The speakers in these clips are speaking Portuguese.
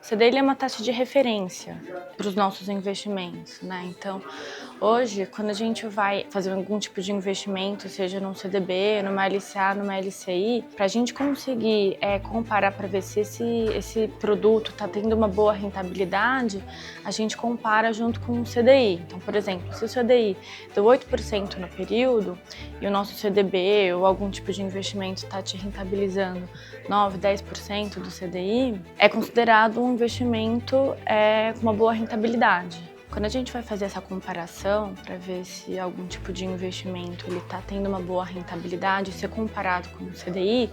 CDI ele é uma taxa de referência para os nossos investimentos, né? Então, hoje, quando a gente vai fazer algum tipo de investimento, seja num CDB, numa LCA, numa LCI, para a gente conseguir comparar para ver se esse produto está tendo uma boa rentabilidade, a gente compara junto com o CDI. Então, por exemplo, se o CDI deu 8% no período e o nosso CDB ou algum tipo de investimento está te rentabilizando 9, 10% do CDI, é considerado um investimento com uma boa rentabilidade. Quando a gente vai fazer essa comparação para ver se algum tipo de investimento ele está tendo uma boa rentabilidade, ser comparado com o CDI,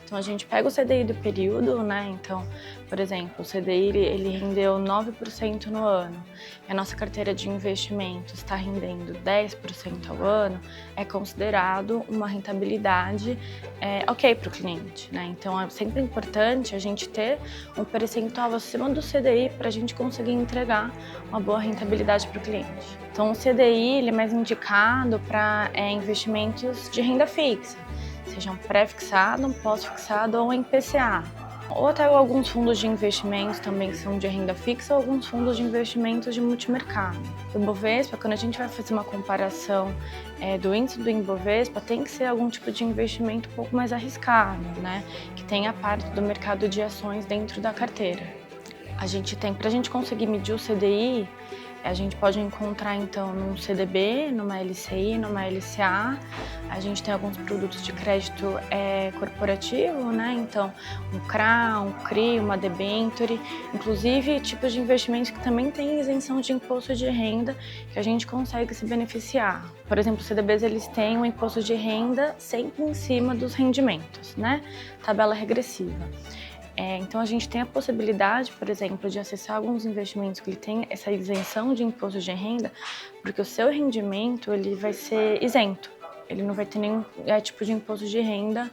então a gente pega o CDI do período, né? Então, por exemplo, o CDI ele rendeu 9% no ano e a nossa carteira de investimentos está rendendo 10% ao ano, é considerado uma rentabilidade ok para o cliente, né? Então é sempre importante a gente ter um percentual acima do CDI para a gente conseguir entregar uma boa rentabilidade para o cliente. Então o CDI ele é mais indicado para investimentos de renda fixa, seja um pré-fixado, um pós-fixado ou um IPCA. Ou até alguns fundos de investimentos também que são de renda fixa ou alguns fundos de investimentos de multimercado. O Ibovespa, quando a gente vai fazer uma comparação do índice do Ibovespa, tem que ser algum tipo de investimento um pouco mais arriscado, né? Que tenha parte do mercado de ações dentro da carteira. Para a gente conseguir medir o CDI, a gente pode encontrar então num CDB, numa LCI, numa LCA. A gente tem alguns produtos de crédito corporativo, né? Então um CRA, um CRI, uma debenture, inclusive tipos de investimentos que também têm isenção de imposto de renda que a gente consegue se beneficiar. Por exemplo, os CDBs eles têm um imposto de renda sempre em cima dos rendimentos, né? Tabela regressiva. Então a gente tem a possibilidade, por exemplo, de acessar alguns investimentos que ele tem essa isenção de imposto de renda, porque o seu rendimento ele vai ser isento, ele não vai ter nenhum tipo de imposto de renda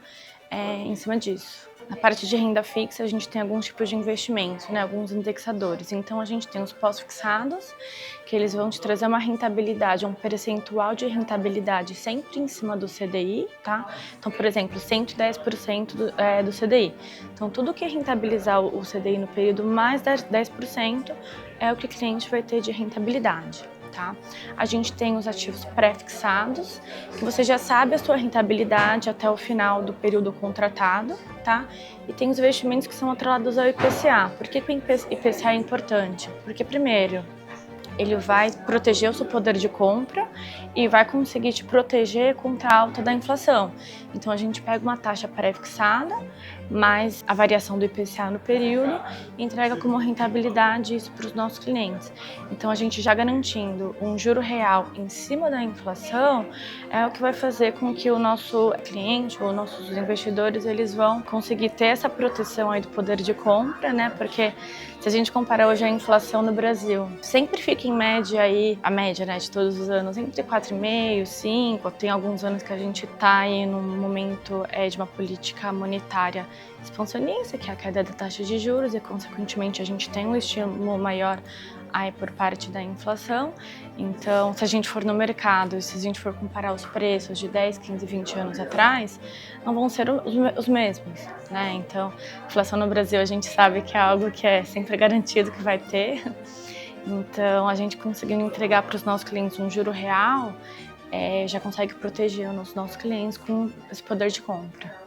em cima disso. Na parte de renda fixa, a gente tem alguns tipos de investimentos, né? Alguns indexadores. Então, a gente tem os pós-fixados, que eles vão te trazer uma rentabilidade, um percentual de rentabilidade sempre em cima do CDI, tá? Então, por exemplo, 110% do CDI. Então, tudo que rentabilizar o CDI no período mais 10% é o que o cliente vai ter de rentabilidade. Tá? A gente tem os ativos pré-fixados, que você já sabe a sua rentabilidade até o final do período contratado, tá? E tem os investimentos que são atrelados ao IPCA. Por que o IPCA é importante? Porque, primeiro, ele vai proteger o seu poder de compra e vai conseguir te proteger contra a alta da inflação. Então a gente pega uma taxa pré-fixada, mais a variação do IPCA no período e entrega como rentabilidade isso para os nossos clientes. Então a gente já garantindo um juro real em cima da inflação é o que vai fazer com que o nosso cliente ou nossos investidores eles vão conseguir ter essa proteção aí do poder de compra, né? Porque se a gente comparar hoje a inflação no Brasil, sempre fica em média aí, a média, né, de todos os anos, entre 4,5%, 5%. Tem alguns anos que a gente está aí num momento de uma política monetária expansionista, que é a queda da taxa de juros, e consequentemente a gente tem um estímulo maior aí por parte da inflação. Então, se a gente for no mercado, se a gente for comparar os preços de 10, 15, 20 anos atrás, não vão ser os mesmos, né? Então, a inflação no Brasil a gente sabe que é algo que é sempre garantido que vai ter. Então, a gente conseguindo entregar para os nossos clientes um juro real, já consegue proteger os nossos clientes com esse poder de compra.